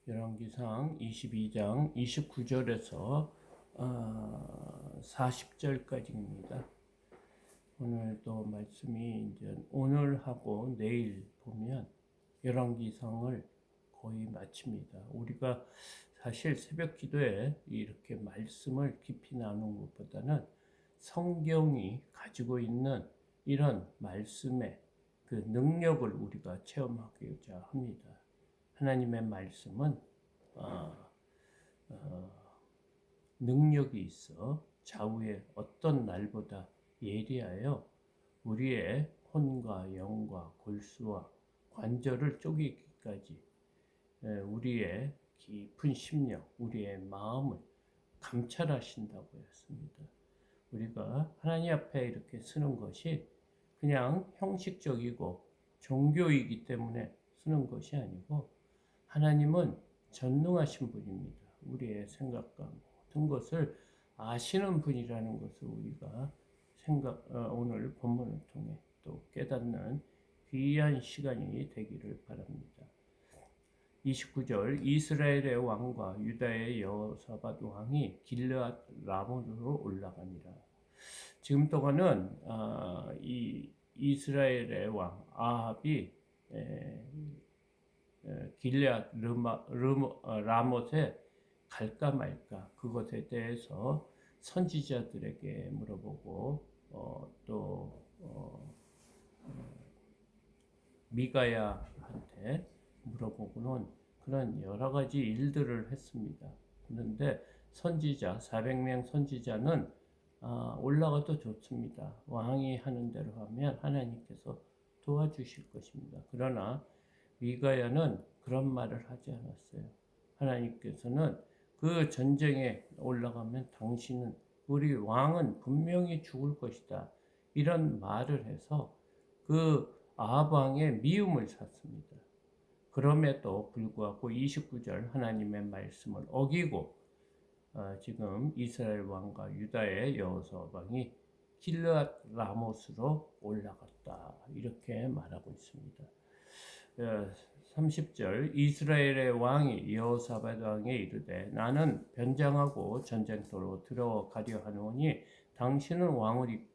열왕기상 22장 29절에서 40절까지입니다. 오늘도 말씀이 이제 오늘하고 내일 보면 열왕기상을 거의 마칩니다. 우리가 사실 새벽 기도에 이렇게 말씀을 깊이 나누는 것보다는 성경이 가지고 있는 이런 말씀의 그 능력을 우리가 체험하고자 합니다. 하나님의 말씀은 능력이 있어 좌우의 어떤 날보다 예리하여 우리의 혼과 영과 골수와 관절을 쪼개기까지 우리의 깊은 심령, 우리의 마음을 감찰하신다고 했습니다. 우리가 하나님 앞에 이렇게 쓰는 것이 그냥 형식적이고 종교이기 때문에 쓰는 것이 아니고 하나님은 전능하신 분입니다. 우리의 생각과 모든 것을 아시는 분이라는 것을 우리가 오늘 본문을 통해 또 깨닫는 귀한 시간이 되기를 바랍니다. 29절 이스라엘의 왕과 유다의 여호사밧 왕이 길르앗 라몬으로 올라가니라. 지금 동안은 이 이스라엘의 왕 아합이 길르앗 라못에 갈까 말까 그것에 대해서 선지자들에게 물어보고 또 미가야한테 물어보고는 그런 여러 가지 일들을 했습니다. 그런데 선지자 400명 선지자는 올라가도 좋습니다. 왕이 하는 대로 하면 하나님께서 도와주실 것입니다. 그러나 미가야는 그런 말을 하지 않았어요. 하나님께서는 그 전쟁에 올라가면 당신은 우리 왕은 분명히 죽을 것이다. 이런 말을 해서 그 아합 왕의 미움을 샀습니다. 그럼에도 불구하고 29절 하나님의 말씀을 어기고 지금 이스라엘 왕과 유다의 여호사밧이 길르앗 라못으로 올라갔다. 이렇게 말하고 있습니다. 30절 이스라엘의 왕이 여호사밧 왕에 이르되 나는 변장하고 전쟁터로 들어가려 하노니 당신은 왕을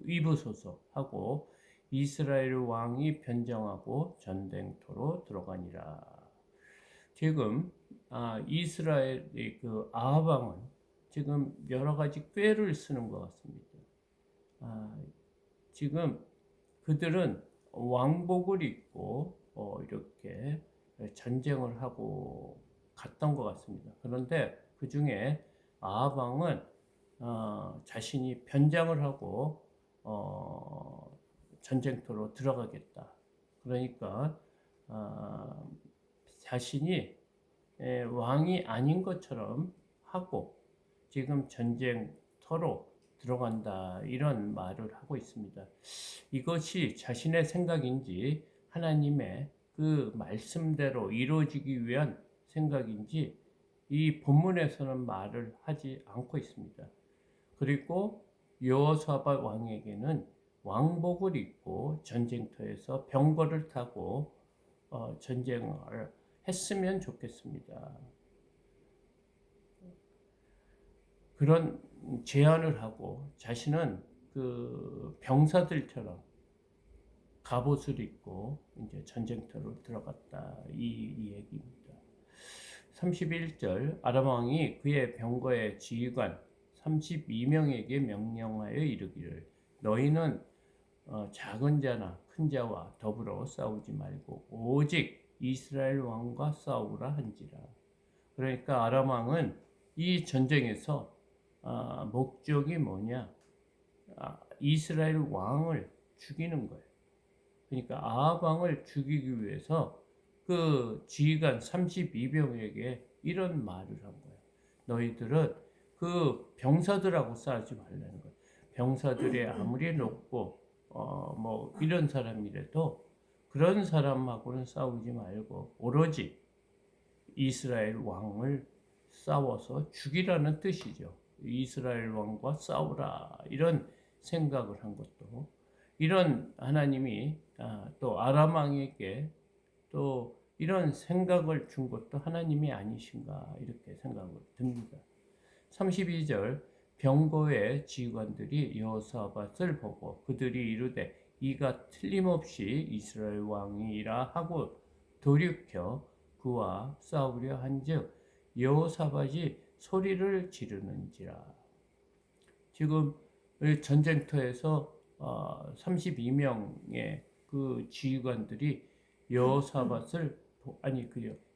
입으소서 하고 이스라엘 왕이 변장하고 전쟁터로 들어가니라. 지금 이스라엘의 그 아합 왕은 지금 여러 가지 꾀를 쓰는 것 같습니다. 지금 그들은 왕복을 입고 이렇게 전쟁을 하고 갔던 것 같습니다. 그런데 그 중에 아합 왕은 자신이 변장을 하고 전쟁터로 들어가겠다. 그러니까 자신이 왕이 아닌 것처럼 하고 지금 전쟁터로 들어간다. 이런 말을 하고 있습니다. 이것이 자신의 생각인지 하나님의 그 말씀대로 이루어지기 위한 생각인지 이 본문에서는 말을 하지 않고 있습니다. 그리고 여호사밧 왕에게는 왕복을 입고 전쟁터에서 병거를 타고 전쟁을 했으면 좋겠습니다. 그런 제안을 하고 자신은 그 병사들처럼 갑옷을 입고 이제 전쟁터로 들어갔다. 이 얘기입니다. 31절 아람 왕이 그의 병거의 지휘관 32명에게 명령하여 이르기를 너희는 작은 자나 큰 자와 더불어 싸우지 말고 오직 이스라엘 왕과 싸우라 한지라. 그러니까 아람 왕은 이 전쟁에서 목적이 뭐냐? 이스라엘 왕을 죽이는 거예요. 그러니까 아합 왕을 죽이기 위해서 그 지휘관 32명에게 이런 말을 한 거예요. 너희들은 그 병사들하고 싸우지 말라는 거예요. 병사들이 아무리 높고 뭐 이런 사람이라도 그런 사람하고는 싸우지 말고 오로지 이스라엘 왕을 싸워서 죽이라는 뜻이죠. 이스라엘 왕과 싸우라 이런 생각을 한 것도 이런 하나님이 또 아람 왕에게 또 이런 생각을 준 것도 하나님이 아니신가 이렇게 생각을 듭니다. 32절 병거의 지휘관들이 여호사밧을 보고 그들이 이르되 이가 틀림없이 이스라엘 왕이라 하고 돌이켜 그와 싸우려 한즉 여호사밧이 소리를 지르는지라. 지금 전쟁터에서 32명의 그 지휘관들이 여호사밧을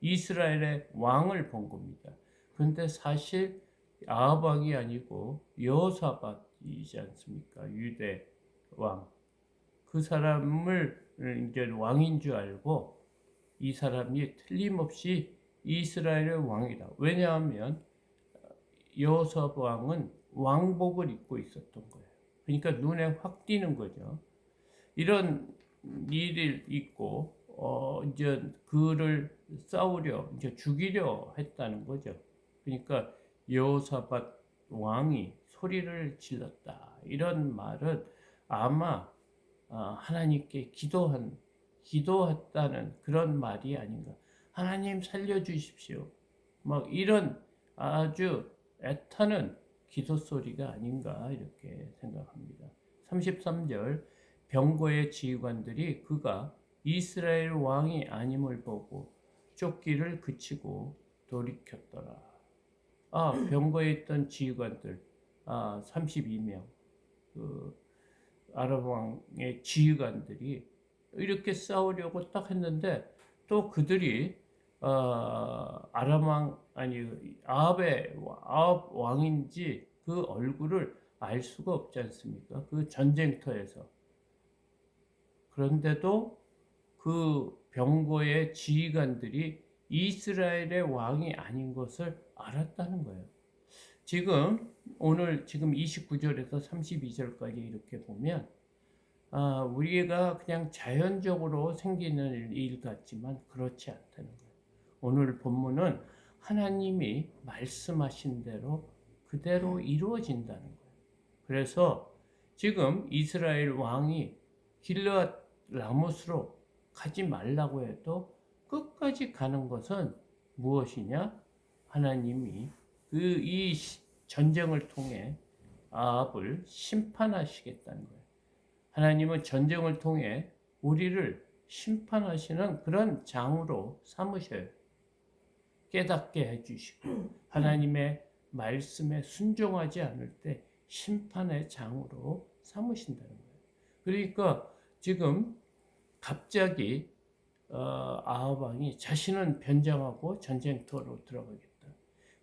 이스라엘의 왕을 본 겁니다. 그런데 사실 아합 왕이 아니고 여호사밧이지 않습니까? 유대 왕. 그 사람을 이제 왕인 줄 알고 이 사람이 틀림없이 이스라엘의 왕이다. 왜냐하면 여호사밧 왕은 왕복을 입고 있었던 거예요. 그러니까 눈에 확 띄는 거죠. 이런 일을 있고 이제 그를 싸우려 이제 죽이려 했다는 거죠. 그러니까 여호사밧 왕이 소리를 질렀다. 이런 말은 아마 하나님께 기도했다는 그런 말이 아닌가. 하나님 살려주십시오. 막 이런 아주 애타는 기도 소리가 아닌가 이렇게 생각합니다. 33절 병거의 지휘관들이 그가 이스라엘 왕이 아님을 보고 쫓기를 그치고 돌이켰더라. 병거에 있던 지휘관들 32명 그 아람 왕의 지휘관들이 이렇게 싸우려고 딱 했는데 또 그들이 아합 왕인지 그 얼굴을 알 수가 없지 않습니까? 그 전쟁터에서. 그런데도 그 병거의 지휘관들이 이스라엘의 왕이 아닌 것을 알았다는 거예요. 오늘 29절에서 32절까지 이렇게 보면 우리가 그냥 자연적으로 생기는 일 같지만 그렇지 않다는 거예요. 오늘 본문은 하나님이 말씀하신 대로 그대로 이루어진다는 거예요. 그래서 지금 이스라엘 왕이 길르앗 라못으로 가지 말라고 해도 끝까지 가는 것은 무엇이냐? 하나님이 이 전쟁을 통해 아합을 심판하시겠다는 거예요. 하나님은 전쟁을 통해 우리를 심판하시는 그런 장으로 삼으셔요. 깨닫게 해주시고 하나님의 말씀에 순종하지 않을 때 심판의 장으로 삼으신다는 거예요. 그러니까 지금 갑자기 아합 왕이 자신은 변장하고 전쟁터로 들어가겠다.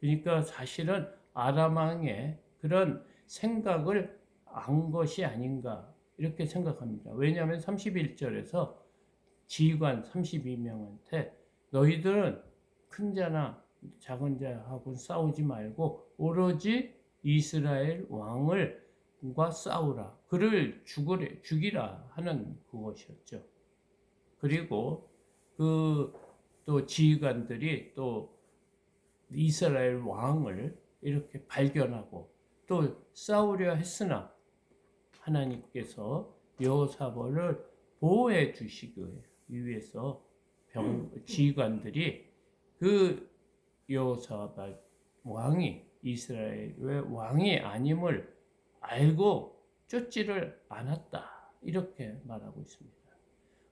그러니까 사실은 아람 왕의 그런 생각을 안 것이 아닌가 이렇게 생각합니다. 왜냐하면 31절에서 지휘관 32명한테 너희들은 큰 자나 작은 자하고 싸우지 말고 오로지 이스라엘 왕과 싸우라. 그를 죽이라 하는 그것이었죠. 그리고 또 지휘관들이 또 이스라엘 왕을 이렇게 발견하고 또 싸우려 했으나 하나님께서 여호사밧을 보호해 주시기 위해서 지휘관들이 그 여호사밧 왕이 이스라엘의 왕이 아님을 알고 쫓지를 않았다. 이렇게 말하고 있습니다.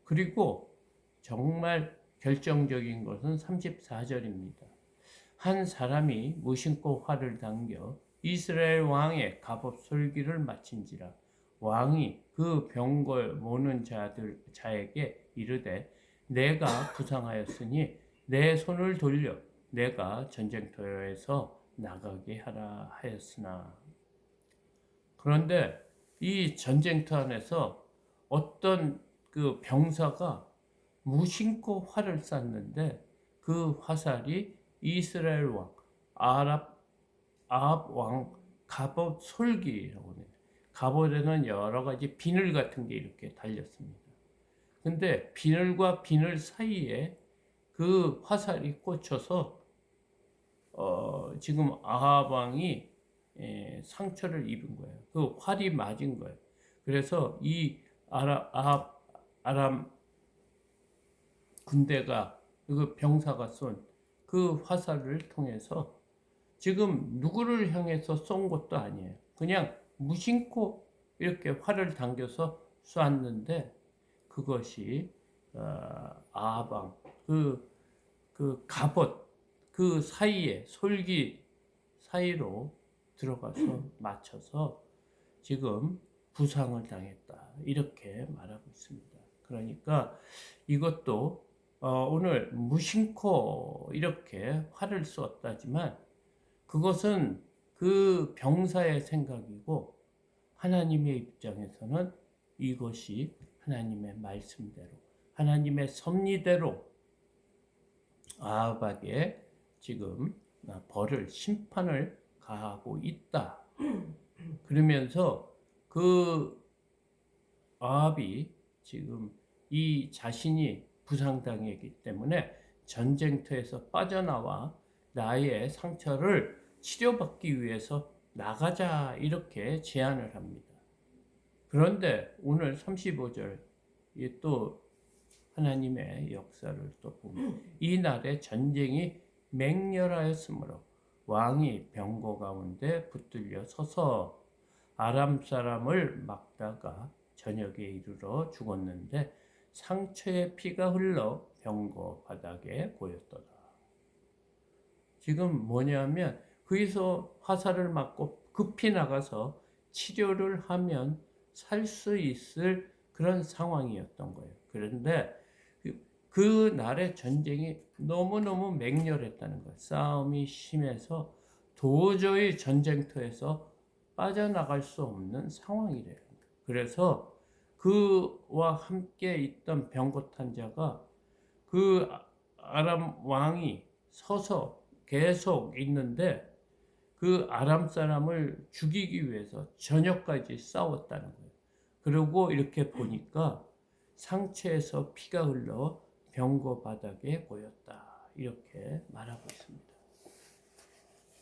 그리고 정말 결정적인 것은 34절입니다. 한 사람이 무심코 활을 당겨 이스라엘 왕의 갑옷 솔기를 마친지라 왕이 그 병걸 모는 자에게 이르되 내가 부상하였으니 내 손을 돌려 내가 전쟁터에서 나가게 하라 하였으나. 그런데 이 전쟁터 안에서 어떤 그 병사가 무심코 활을 쐈는데 그 화살이 이스라엘 왕 아합 왕 갑옷 솔기라고 해요. 갑옷에는 여러 가지 비늘 같은 게 이렇게 달렸습니다. 근데 비늘과 비늘 사이에 그 화살이 꽂혀서 지금 아합 왕이 상처를 입은 거예요. 그 활이 맞은 거예요. 그래서 이 아람 군대가 그 병사가 쏜 그 화살을 통해서 지금 누구를 향해서 쏜 것도 아니에요. 그냥 무심코 이렇게 활을 당겨서 쐈는데 그것이 아방 그 갑옷 그 사이에 솔기 사이로 들어가서 맞춰서 지금 부상을 당했다 이렇게 말하고 있습니다. 그러니까 이것도 오늘 무심코 이렇게 활을 쏘았다지만 그것은 그 병사의 생각이고 하나님의 입장에서는 이것이 하나님의 말씀대로 하나님의 섭리대로 아합에게 지금 벌을 심판을 가하고 있다. 그러면서 그 아합이 지금 이 자신이 부상당했기 때문에 전쟁터에서 빠져나와 나의 상처를 치료받기 위해서 나가자 이렇게 제안을 합니다. 그런데 오늘 35절 또 하나님의 역사를 또 보면 이날에 전쟁이 맹렬하였으므로 왕이 병거 가운데 붙들려 서서 아람 사람을 막다가 저녁에 이르러 죽었는데 상처에 피가 흘러 병거 바닥에 고였더라. 지금 뭐냐면 거기서 화살을 맞고 급히 나가서 치료를 하면 살 수 있을 그런 상황이었던 거예요. 그런데 그 날의 전쟁이 너무너무 맹렬했다는 거예요. 싸움이 심해서 도저히 전쟁터에서 빠져나갈 수 없는 상황이래요. 그래서 그와 함께 있던 병거탄 자가 그 아람 왕이 서서 계속 있는데 그 아람 사람을 죽이기 위해서 저녁까지 싸웠다는 거예요. 그리고 이렇게 보니까 상체에서 피가 흘러 병거 바닥에 고였다. 이렇게 말하고 있습니다.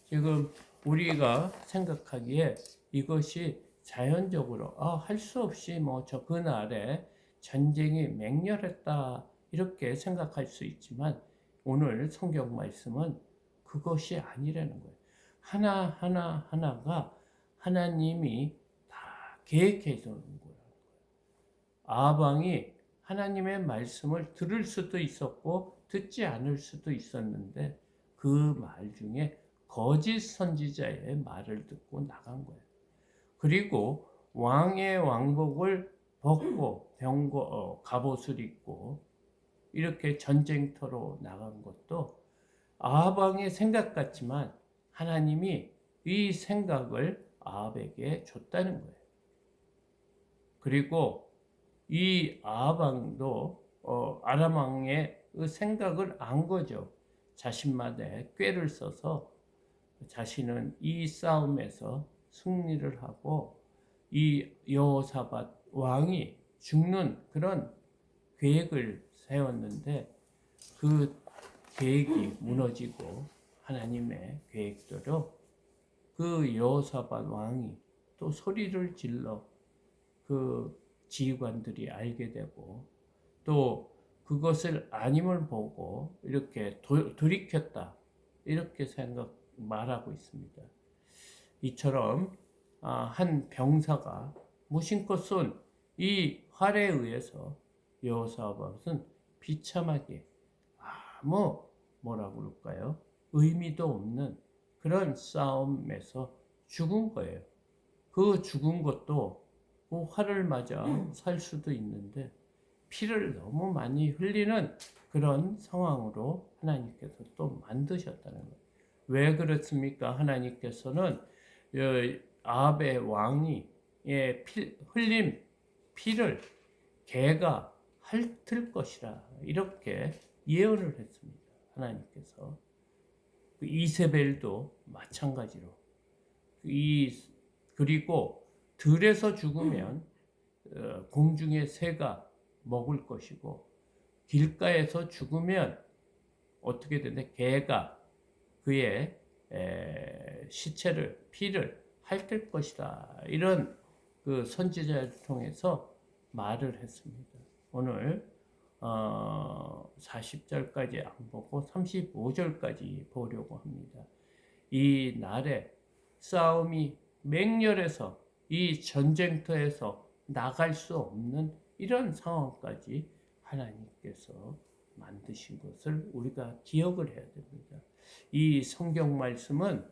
지금 우리가 생각하기에 이것이 자연적으로 할 수 없이 뭐 저 그날에 전쟁이 맹렬했다 이렇게 생각할 수 있지만 오늘 성경 말씀은 그것이 아니라는 거예요. 하나가 하나님이 다 계획해서 오는 거예요. 아방이 하나님의 말씀을 들을 수도 있었고 듣지 않을 수도 있었는데 그 말 중에 거짓 선지자의 말을 듣고 나간 거예요. 그리고 왕의 왕복을 벗고 갑옷을 입고 이렇게 전쟁터로 나간 것도 아합왕의 생각 같지만 하나님이 이 생각을 아합에게 줬다는 거예요. 그리고 이 아합왕도 아람 왕의 그 생각을 안 거죠. 자신만의 꾀를 써서 자신은 이 싸움에서 승리를 하고 이 여호사밧 왕이 죽는 그런 계획을 세웠는데 그 계획이 무너지고 하나님의 계획대로 그 여호사밧 왕이 또 소리를 질러 그 지휘관들이 알게 되고 또 그것을 아님을 보고 이렇게 돌이켰다 이렇게 말하고 있습니다. 이처럼 한 병사가 무심코 쏜 이 활에 의해서 여호사밧은 비참하게 뭐라고 그럴까요? 의미도 없는 그런 싸움에서 죽은 거예요. 그 죽은 것도 그 활을 맞아 살 수도 있는데 피를 너무 많이 흘리는 그런 상황으로 하나님께서 또 만드셨다는 거예요. 왜 그렇습니까? 하나님께서는 아합의 왕이 흘린 피를 개가 핥을 것이라 이렇게 예언을 했습니다. 하나님께서 이세벨도 마찬가지로 그리고 들에서 죽으면 공중의 새가 먹을 것이고 길가에서 죽으면 어떻게 되냐 개가 그의 피를 핥을 것이다. 이런 그 선지자를 통해서 말을 했습니다. 오늘 40절까지 안 보고 35절까지 보려고 합니다. 이 날에 싸움이 맹렬해서 이 전쟁터에서 나갈 수 없는 이런 상황까지 하나님께서 만드신 것을 우리가 기억을 해야 됩니다. 이 성경 말씀은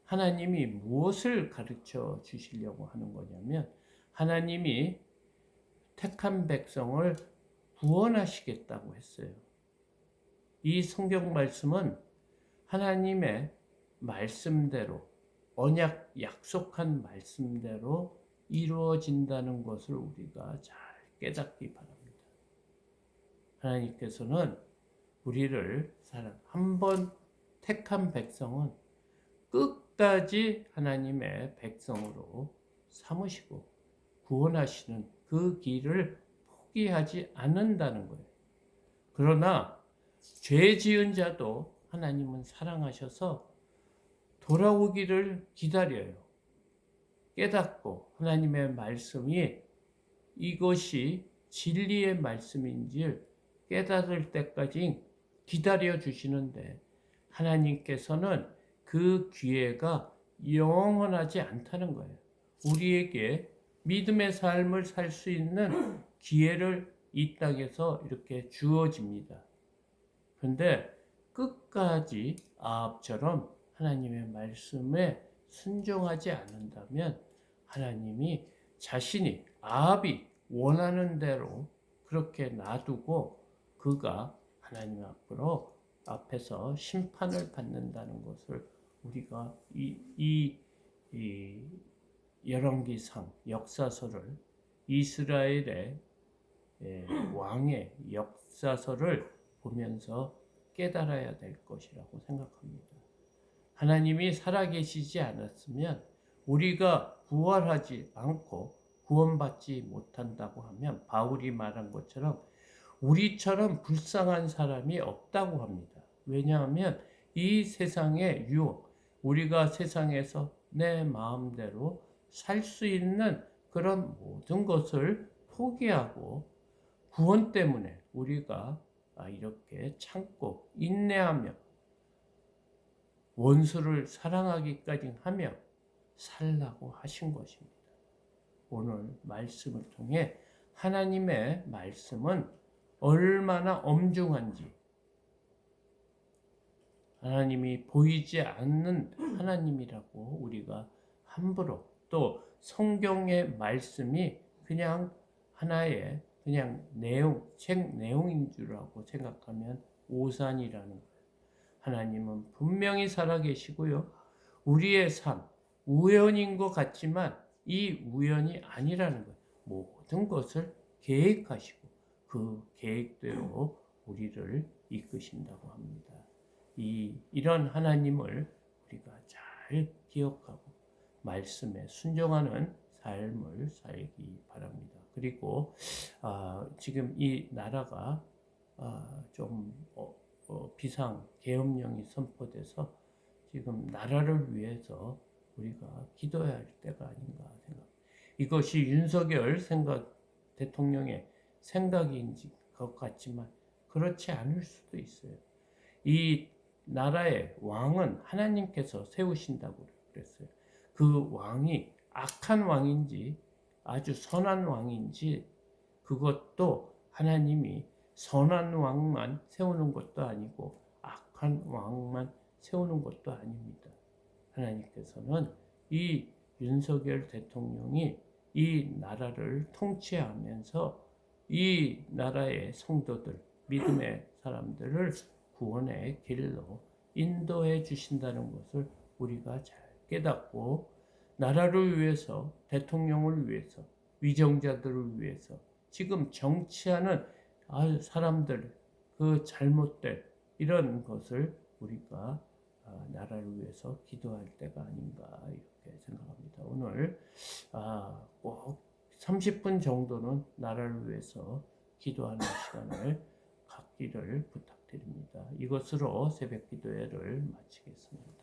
하나님이 무엇을 가르쳐 주시려고 하는 거냐면 하나님이 택한 백성을 구원하시겠다고 했어요. 이 성경 말씀은 하나님의 말씀대로 언약 약속한 말씀대로 이루어진다는 것을 우리가 잘 깨닫기 바랍니다. 하나님께서는 우리를 한번 택한 백성은 끝까지 하나님의 백성으로 삼으시고 구원하시는 그 길을 포기하지 않는다는 거예요. 그러나 죄 지은 자도 하나님은 사랑하셔서 돌아오기를 기다려요. 깨닫고 하나님의 말씀이 이것이 진리의 말씀인지 깨달을 때까지 기다려 주시는데 하나님께서는 그 기회가 영원하지 않다는 거예요. 우리에게 믿음의 삶을 살 수 있는 기회를 이 땅에서 이렇게 주어집니다. 그런데 끝까지 아합처럼 하나님의 말씀에 순종하지 않는다면 하나님이 자신이 아합이 원하는 대로 그렇게 놔두고 그가 하나님 앞에서 심판을 받는다는 것을 우리가 이 열왕기상 역사서를 이스라엘의 왕의 역사서를 보면서 깨달아야 될 것이라고 생각합니다. 하나님이 살아계시지 않았으면 우리가 부활하지 않고 구원받지 못한다고 하면 바울이 말한 것처럼 우리처럼 불쌍한 사람이 없다고 합니다. 왜냐하면 이 세상의 유혹, 우리가 세상에서 내 마음대로 살 수 있는 그런 모든 것을 포기하고 구원 때문에 우리가 이렇게 참고 인내하며 원수를 사랑하기까지 하며 살라고 하신 것입니다. 오늘 말씀을 통해 하나님의 말씀은 얼마나 엄중한지 하나님이 보이지 않는 하나님이라고 우리가 함부로 또 성경의 말씀이 그냥 하나의 그냥 책 내용인 줄 알고 생각하면 오산이라는 거예요. 하나님은 분명히 살아계시고요. 우리의 삶, 우연인 것 같지만 이 우연이 아니라는 거예요. 모든 것을 계획하시고 그 계획대로 우리를 이끄신다고 합니다. 이런 하나님을 우리가 잘 기억하고 말씀에 순종하는 삶을 살기 바랍니다. 그리고 지금 이 나라가 좀 비상 계엄령이 선포돼서 지금 나라를 위해서 우리가 기도해야 할 때가 아닌가 생각합니다. 이것이 윤석열 대통령의 생각인 것 같지만 그렇지 않을 수도 있어요. 이 나라의 왕은 하나님께서 세우신다고 그랬어요. 그 왕이 악한 왕인지 아주 선한 왕인지 그것도 하나님이 선한 왕만 세우는 것도 아니고 악한 왕만 세우는 것도 아닙니다. 하나님께서는 이 윤석열 대통령이 이 나라를 통치하면서 이 나라의 성도들, 믿음의 사람들을 구원의 길로 인도해 주신다는 것을 우리가 잘 깨닫고 나라를 위해서, 대통령을 위해서, 위정자들을 위해서 지금 정치하는 사람들, 그 잘못된 이런 것을 우리가 나라를 위해서 기도할 때가 아닌가 이렇게 생각합니다. 오늘 꼭 30분 정도는 나라를 위해서 기도하는 시간을 갖기를 부탁드립니다. 이것으로 새벽 기도회를 마치겠습니다.